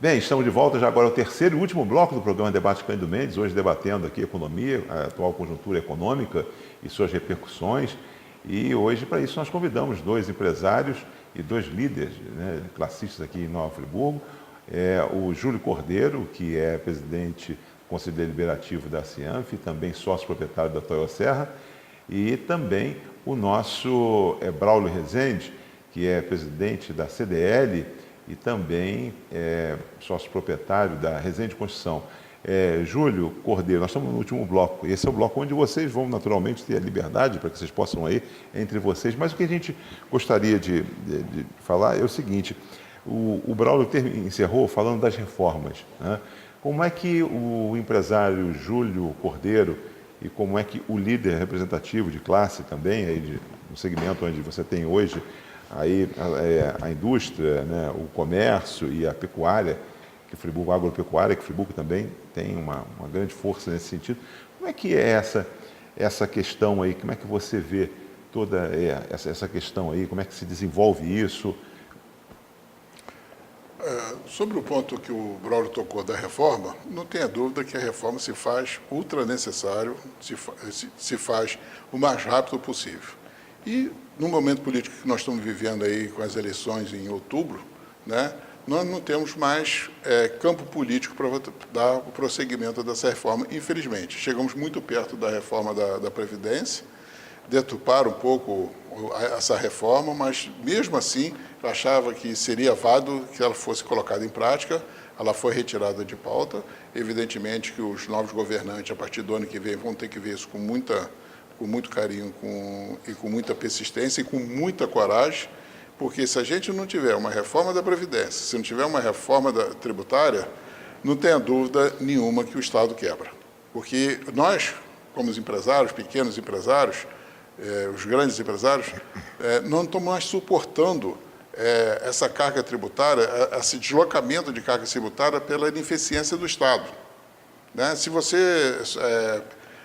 Bem, estamos de volta já agora ao terceiro e último bloco do programa Debate Cândido Mendes, hoje debatendo aqui a economia, a atual conjuntura econômica e suas repercussões. E hoje, para isso, nós convidamos dois empresários e dois líderes, né, classistas aqui em Nova Friburgo. O Júlio Cordeiro, que é presidente do Conselho Deliberativo da Cianf, também sócio proprietário da Toyo Serra, e também o nosso Braulio Rezende, que é presidente da CDL e também sócio proprietário da Rezende Construção. Júlio Cordeiro, nós estamos no último bloco. Esse é o bloco onde vocês vão naturalmente ter a liberdade para que vocês possam aí entre vocês. Mas o que a gente gostaria de falar é o seguinte: o Braulio encerrou falando das reformas, né? Como é que o empresário Júlio Cordeiro e como é que o líder representativo de classe também, aí no segmento onde você tem hoje aí a indústria, né, o comércio e a pecuária, que Friburgo, a agropecuária, que Friburgo também tem uma grande força nesse sentido. Como é que é essa questão aí? Como é que você vê toda essa questão aí? Como é que se desenvolve isso? Sobre o ponto que o Braulio tocou da reforma, não tenha dúvida que a reforma se faz ultra necessário, se faz o mais rápido possível. E no momento político que nós estamos vivendo aí com as eleições em outubro, né, nós não temos mais campo político para dar o prosseguimento dessa reforma, infelizmente. Chegamos muito perto da reforma da Previdência, deturpar um pouco essa reforma, mas mesmo assim eu achava que seria válido que ela fosse colocada em prática. Ela foi retirada de pauta. Evidentemente que os novos governantes, a partir do ano que vem, vão ter que ver isso com muito carinho e com muita persistência e com muita coragem, porque se a gente não tiver uma reforma da Previdência, se não tiver uma reforma tributária, não tenha dúvida nenhuma que o Estado quebra. Porque nós, como os empresários, pequenos empresários, os grandes empresários, não estamos mais suportando essa carga tributária, esse deslocamento de carga tributária pela ineficiência do Estado. Né? Se você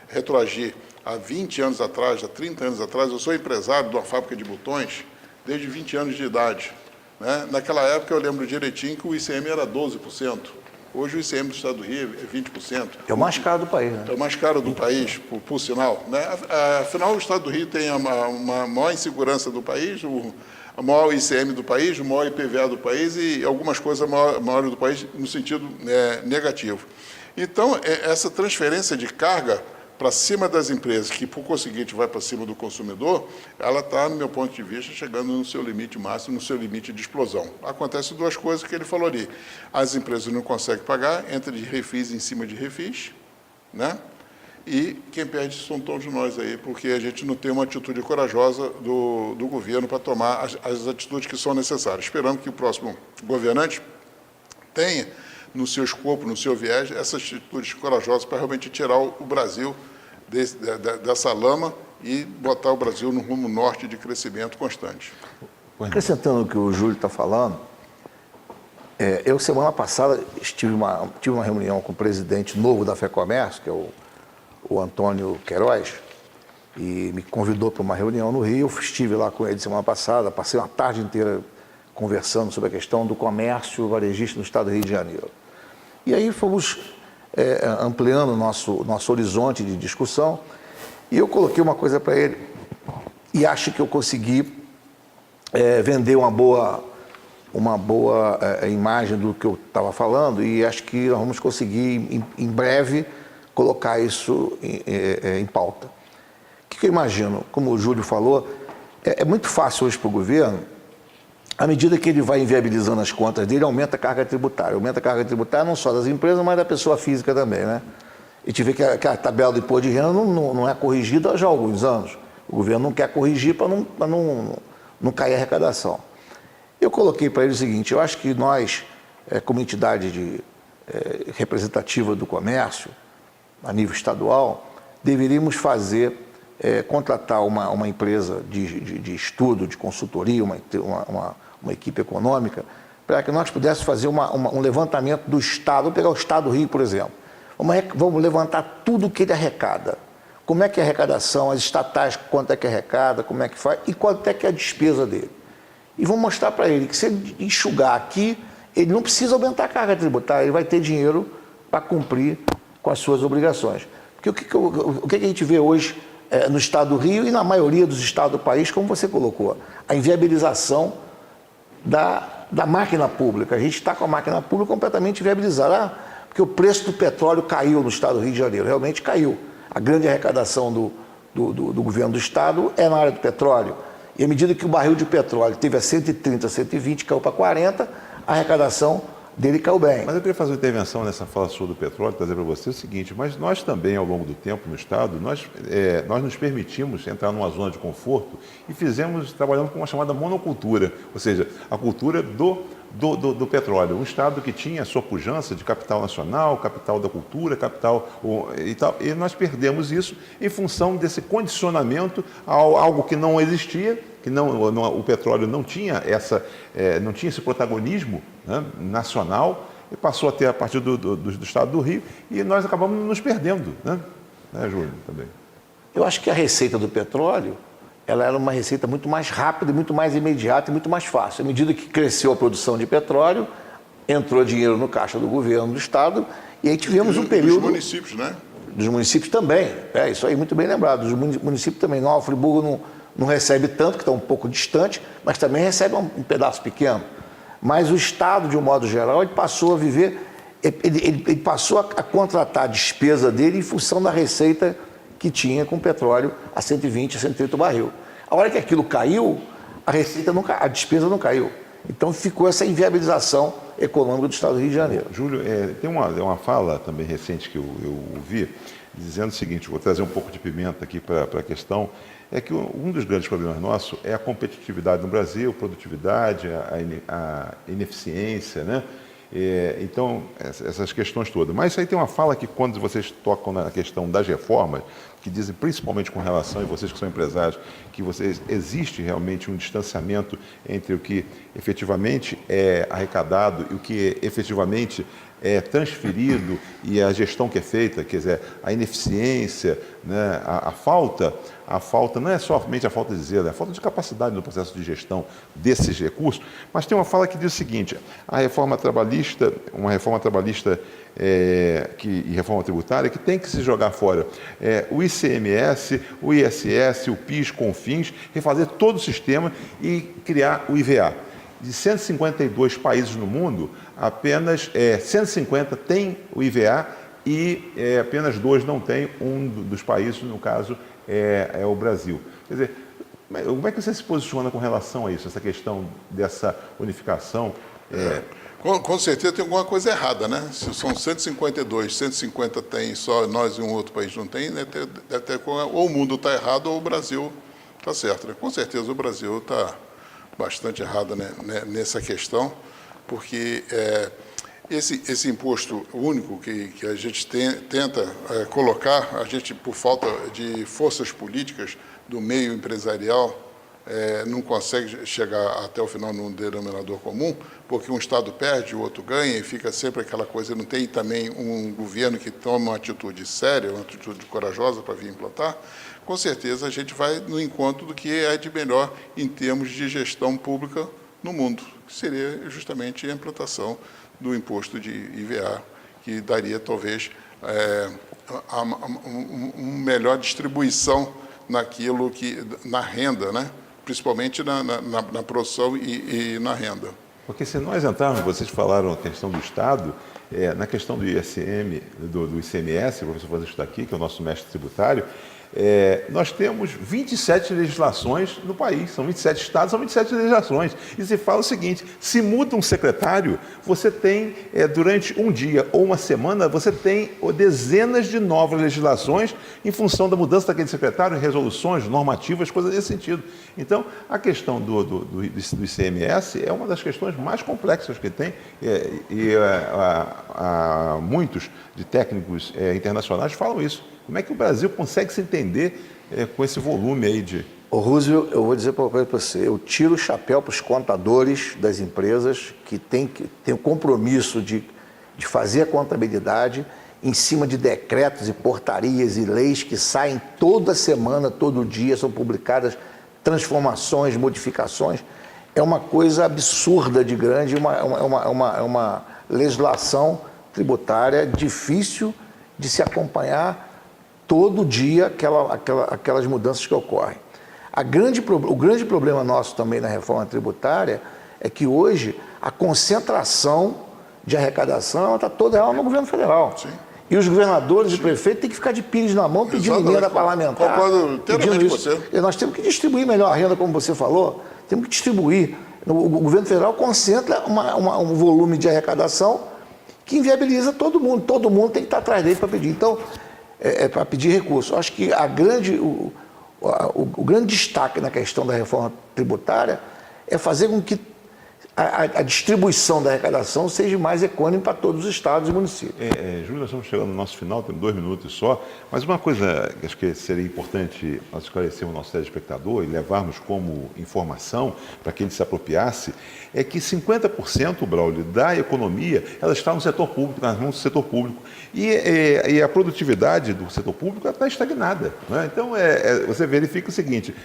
retroagir há 20 anos atrás, há 30 anos atrás, eu sou empresário de uma fábrica de botões desde 20 anos de idade. Né? Naquela época eu lembro direitinho que o ICM era 12%. Hoje o ICM do Estado do Rio é 20%. É o mais caro do país, né? É o mais caro do país, por sinal. Né? Afinal, o Estado do Rio tem a maior insegurança do país, o maior ICM do país, o maior IPVA do país e algumas coisas maiores do país no sentido negativo. Então, essa transferência de carga para cima das empresas, que por conseguinte vai para cima do consumidor, ela está, no meu ponto de vista, chegando no seu limite máximo, no seu limite de explosão. Acontece duas coisas que ele falou ali. As empresas não conseguem pagar, entra de refis em cima de refis, né? E quem perde são todos nós aí, porque a gente não tem uma atitude corajosa do governo para tomar as atitudes que são necessárias. Esperamos que o próximo governante tenha no seu escopo, no seu viés, essas atitudes corajosas para realmente tirar o Brasil dessa lama e botar o Brasil no rumo norte de crescimento constante. Acrescentando o que o Júlio está falando, eu, semana passada, tive uma reunião com o presidente novo da FEComércio, que é o Antônio Queiroz, e me convidou para uma reunião no Rio. Eu estive lá com ele semana passada, passei uma tarde inteira conversando sobre a questão do comércio varejista no estado do Rio de Janeiro. E aí fomos ampliando o nosso horizonte de discussão, e eu coloquei uma coisa para ele, e acho que eu consegui vender uma boa imagem do que eu estava falando, e acho que nós vamos conseguir, em breve, colocar isso em pauta. O que eu imagino? Como o Júlio falou, é muito fácil hoje para o governo, à medida que ele vai inviabilizando as contas dele, aumenta a carga tributária. Aumenta a carga tributária não só das empresas, mas da pessoa física também, né? E te vê que a tabela do imposto de renda não é corrigida já há alguns anos. O governo não quer corrigir para não cair a arrecadação. Eu coloquei para ele o seguinte: eu acho que nós, como entidade representativa do comércio, a nível estadual, deveríamos contratar uma empresa de estudo, de consultoria, uma equipe econômica, para que nós pudéssemos fazer um levantamento do Estado. Vamos pegar o Estado do Rio, por exemplo. Vamos levantar tudo o que ele arrecada. Como é que é a arrecadação, as estatais, quanto é que arrecada, como é que faz e quanto é que é a despesa dele. E vamos mostrar para ele que se ele enxugar aqui, ele não precisa aumentar a carga tributária, ele vai ter dinheiro para cumprir com as suas obrigações. Porque o que a gente vê hoje no estado do Rio e na maioria dos estados do país, como você colocou, a inviabilização da máquina pública. A gente está com a máquina pública completamente inviabilizada, porque o preço do petróleo caiu no estado do Rio de Janeiro, realmente caiu. A grande arrecadação do governo do estado é na área do petróleo. E à medida que o barril de petróleo teve a 130, 120, caiu para 40, a arrecadação dele caiu bem. Mas eu queria fazer uma intervenção nessa fala sua do petróleo, trazer para você o seguinte, mas nós também, ao longo do tempo no Estado, nós nos permitimos entrar numa zona de conforto e trabalhamos com uma chamada monocultura, ou seja, a cultura do petróleo. Um Estado que tinha a sua pujança de capital nacional, capital da cultura, capital e tal, e nós perdemos isso em função desse condicionamento a algo que não existia, que o petróleo não tinha esse protagonismo, né, nacional, e passou a ter a partir do Estado do Rio, e nós acabamos nos perdendo, né, Júlio, também. Eu acho que a receita do petróleo, ela era uma receita muito mais rápida, muito mais imediata e muito mais fácil. À medida que cresceu a produção de petróleo, entrou dinheiro no caixa do governo do Estado, e aí tivemos um período... Dos municípios, né? Dos municípios também, isso aí muito bem lembrado. Dos municípios também. Nova Friburgo não recebe tanto, que está um pouco distante, mas também recebe um pedaço pequeno. Mas o Estado, de um modo geral, ele passou a viver, ele passou a contratar a despesa dele em função da receita que tinha com petróleo a 120, a 130 o barril. A hora que aquilo caiu, a despesa não caiu. Então ficou essa inviabilização econômica do Estado do Rio de Janeiro. Júlio, tem uma fala também recente que eu ouvi, dizendo o seguinte, vou trazer um pouco de pimenta aqui para a questão, é que um dos grandes problemas nossos é a competitividade no Brasil, produtividade, a ineficiência, né? Então, essas questões todas. Mas isso aí tem uma fala que, quando vocês tocam na questão das reformas, que dizem, principalmente com relação, e vocês que são empresários, que existe realmente um distanciamento entre o que efetivamente é arrecadado e o que efetivamente é transferido e a gestão que é feita, quer dizer, a ineficiência, né, a falta não é somente a falta de zelo, é a falta de capacidade no processo de gestão desses recursos, mas tem uma fala que diz o seguinte, uma reforma trabalhista e reforma tributária que tem que se jogar fora o ICMS, o ISS, o PIS, CONFINS, refazer todo o sistema e criar o IVA. De 152 países no mundo, apenas 150 têm o IVA e apenas 2 não têm. Um dos países, no caso, é o Brasil. Quer dizer, como é que você se posiciona com relação a isso, essa questão dessa unificação? Com certeza tem alguma coisa errada, né? Se são 152, 150 tem, só nós e um outro país não tem, né? Deve ter, ou o mundo está errado ou o Brasil está certo, né? Com certeza o Brasil está bastante errado, né, nessa questão, porque esse imposto único que a gente tenta colocar, a gente, por falta de forças políticas do meio empresarial, não consegue chegar até o final num denominador comum, porque um Estado perde, o outro ganha, e fica sempre aquela coisa, não tem também um governo que toma uma atitude séria, uma atitude corajosa para vir implantar. Com certeza a gente vai no encontro do que é de melhor em termos de gestão pública no mundo, que seria justamente a implantação do imposto de IVA, que daria talvez uma melhor distribuição na renda, né? Principalmente na produção e na renda. Porque se nós entrarmos, vocês falaram a questão do Estado, na questão do ICMS, o professor Francisco está aqui, que é o nosso mestre tributário, nós temos 27 legislações no país, são 27 estados, são 27 legislações. E se fala o seguinte, se muda um secretário, você tem, durante um dia ou uma semana, você tem dezenas de novas legislações em função da mudança daquele secretário, resoluções, normativas, coisas desse sentido. Então, a questão do ICMS é uma das questões mais complexas que tem, muitos de técnicos internacionais falam isso. Como é que o Brasil consegue se entender com esse volume aí de... Ô, Roosevelt, eu vou dizer uma coisa para você. Eu tiro o chapéu para os contadores das empresas que têm o compromisso de fazer a contabilidade em cima de decretos e portarias e leis que saem toda semana, todo dia, são publicadas transformações, modificações. é uma coisa absurda de grande, uma legislação tributária difícil de se acompanhar todo dia aquelas mudanças que ocorrem. O grande problema nosso também na reforma tributária é que hoje a concentração de arrecadação está toda ela no governo federal. Sim. E os governadores e prefeitos têm que ficar de pires na mão pedindo emenda parlamentar. Concordo inteiramente com você. E nós temos que distribuir melhor a renda, como você falou. Temos que distribuir. O governo federal concentra um volume de arrecadação que inviabiliza todo mundo. Todo mundo tem que estar atrás dele para pedir. Então, para pedir recurso. Acho que o grande destaque na questão da reforma tributária é fazer com que a distribuição da arrecadação seja mais econômica para todos os estados e municípios. Júlio, nós estamos chegando no nosso final, temos 2 minutos só, mas uma coisa que acho que seria importante nós esclarecermos o nosso telespectador e levarmos como informação para que ele se apropriasse, é que 50%, Braulio, da economia, ela está no setor público, nas mãos do setor público. E a produtividade do setor público está estagnada. Né? Então, você verifica o seguinte,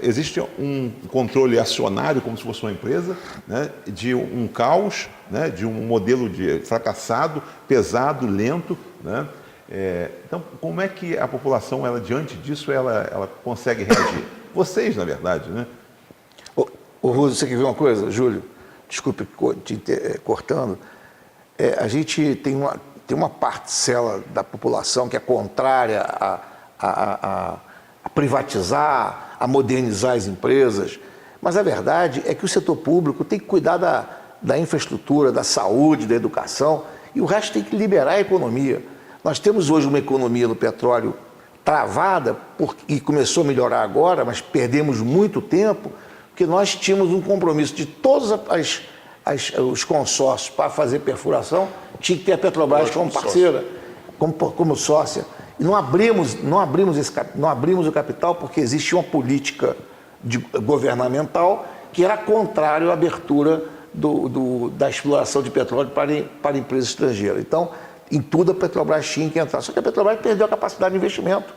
existe um controle acionário, como se fosse uma empresa, né, de um caos, né, de um modelo fracassado, pesado, lento. Né? Então, como é que a população, diante disso, ela consegue reagir? Vocês, na verdade, né? Ô, Russo, você quer ver uma coisa, Júlio? Desculpe te cortando. A gente tem uma parcela da população que é contrária a privatizar, a modernizar as empresas, mas a verdade é que o setor público tem que cuidar da infraestrutura, da saúde, da educação, e o resto tem que liberar a economia. Nós temos hoje uma economia no petróleo travada, e começou a melhorar agora, mas perdemos muito tempo, porque nós tínhamos um compromisso de todos os consórcios para fazer perfuração, tinha que ter a Petrobras como parceira, como sócia. E não abrimos o capital porque existia uma política governamental que era contrário à abertura da exploração de petróleo para empresas estrangeiras. Então, em tudo a Petrobras tinha que entrar. Só que a Petrobras perdeu a capacidade de investimento.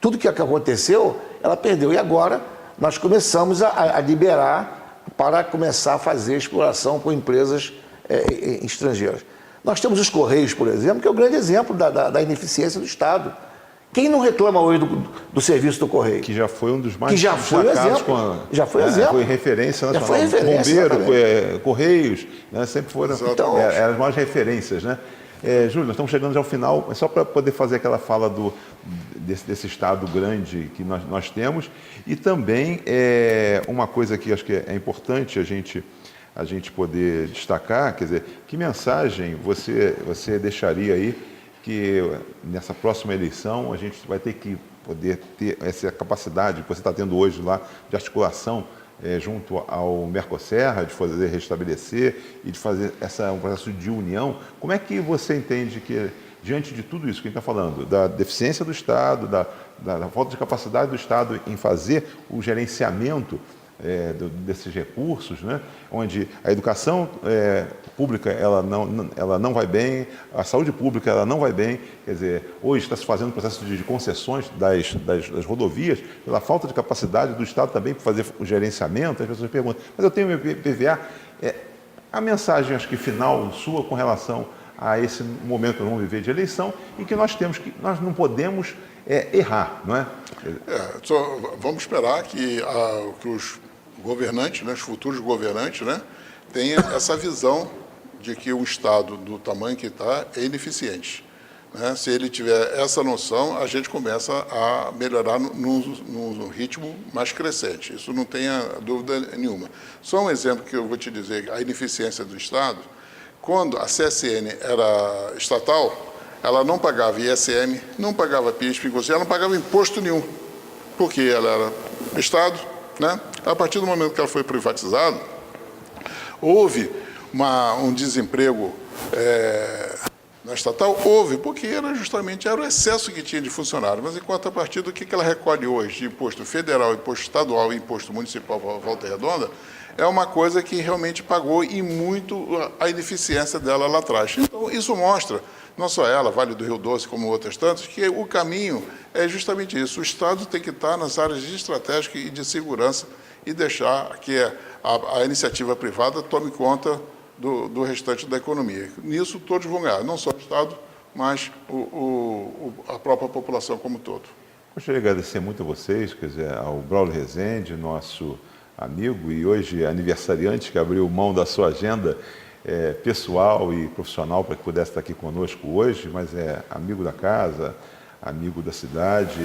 Tudo que aconteceu, ela perdeu. E agora nós começamos a liberar para começar a fazer exploração com empresas estrangeiras. Nós temos os Correios, por exemplo, que é o grande exemplo da ineficiência do Estado. Quem não reclama hoje do serviço do Correio? Que já foi um dos mais destacados. Já foi exemplo. Foi referência nacional. Já foi referência, bombeiro, Correios, né, sempre foram eram as maiores referências. Né? Júlio, nós estamos chegando já ao final, só para poder fazer aquela fala desse Estado grande que nós temos, e também uma coisa que acho que é importante a gente poder destacar, quer dizer, que mensagem você deixaria aí que nessa próxima eleição a gente vai ter que poder ter essa capacidade que você está tendo hoje lá de articulação junto ao Mercoserra, de fazer restabelecer e de fazer um processo de união. Como é que você entende que, diante de tudo isso que a gente está falando, da deficiência do Estado, da falta de capacidade do Estado em fazer o gerenciamento desses recursos, né? Onde a educação pública ela não vai bem, a saúde pública ela não vai bem, quer dizer, hoje está se fazendo um processo de concessões das rodovias pela falta de capacidade do Estado também para fazer o gerenciamento. As pessoas perguntam, mas eu tenho meu PVA. A mensagem, acho que final sua com relação a esse momento que nós vamos viver de eleição e que nós não podemos errar, não é? Só vamos esperar que os governantes, né, os futuros governantes, né, tenham essa visão de que o Estado, do tamanho que está, é ineficiente. Né? Se ele tiver essa noção, a gente começa a melhorar num ritmo mais crescente. Isso não tenha dúvida nenhuma. Só um exemplo que eu vou te dizer, a ineficiência do Estado, quando a CSN era estatal, ela não pagava ISM, não pagava PIS, ela não pagava imposto nenhum, porque ela era Estado, né? A partir do momento que ela foi privatizada, houve um desemprego na estatal, porque era o excesso que tinha de funcionário, mas em contrapartida, o que ela recolhe hoje de imposto federal, imposto estadual e imposto municipal para Volta Redonda, é uma coisa que realmente pagou e muito a ineficiência dela lá atrás. Então, isso mostra não só ela, Vale do Rio Doce, como outras tantas, que o caminho é justamente isso. O Estado tem que estar nas áreas estratégicas e de segurança e deixar que a iniciativa privada tome conta do restante da economia. Nisso todos vão ganhar, não só o Estado, mas a própria população como um todo. Gostaria de agradecer muito a vocês, quer dizer, ao Braulio Rezende, nosso amigo e hoje aniversariante, que abriu mão da sua agenda pessoal e profissional para que pudesse estar aqui conosco hoje, mas é amigo da casa, amigo da cidade,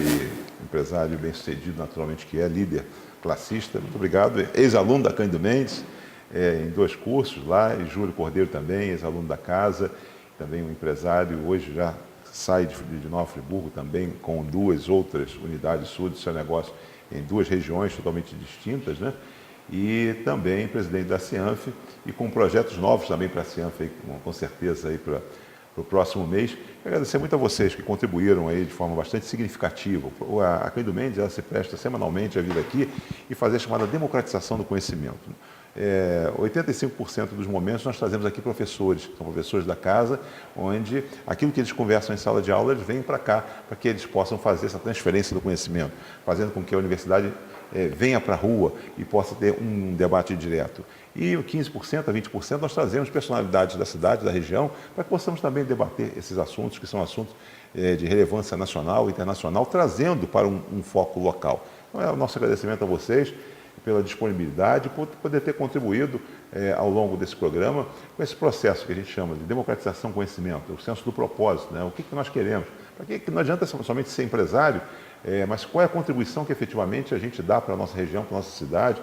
empresário bem-sucedido, naturalmente, que é líder classista. Muito obrigado. Ex-aluno da Cândido Mendes, em 2 cursos lá, e Júlio Cordeiro também, ex-aluno da casa, também um empresário, hoje já sai de Nova Friburgo também com 2 outras unidades sul do seu negócio em 2 regiões totalmente distintas, né? E também presidente da Cianf e com projetos novos também para a Cianf, aí, com certeza, aí para o próximo mês. Agradecer muito a vocês que contribuíram aí de forma bastante significativa. A Cândido Mendes, ela se presta semanalmente a vir aqui e fazer a chamada democratização do conhecimento. 85% dos momentos nós trazemos aqui professores, são professores da casa, onde aquilo que eles conversam em sala de aula, eles vêm para cá, para que eles possam fazer essa transferência do conhecimento, fazendo com que a universidade venha para a rua e possa ter um debate direto. E 15% a 20% nós trazemos personalidades da cidade, da região, para que possamos também debater esses assuntos, que são assuntos de relevância nacional e internacional, trazendo para um foco local. Então é o nosso agradecimento a vocês pela disponibilidade, por poder ter contribuído ao longo desse programa com esse processo que a gente chama de democratização do conhecimento, o senso do propósito, né? O que nós queremos. Para que não adianta somente ser empresário, mas qual é a contribuição que efetivamente a gente dá para a nossa região, para a nossa cidade,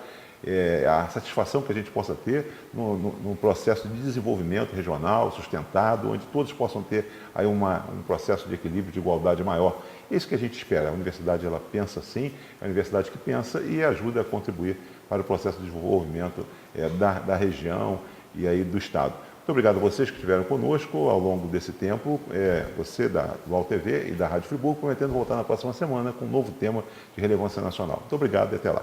a satisfação que a gente possa ter num processo de desenvolvimento regional, sustentado, onde todos possam ter aí um processo de equilíbrio, de igualdade maior. É isso que a gente espera. A universidade, ela pensa assim, é a universidade que pensa e ajuda a contribuir para o processo de desenvolvimento da região e aí do Estado. Muito obrigado a vocês que estiveram conosco ao longo desse tempo, você da UOL TV e da Rádio Friburgo, prometendo voltar na próxima semana com um novo tema de relevância nacional. Muito obrigado e até lá.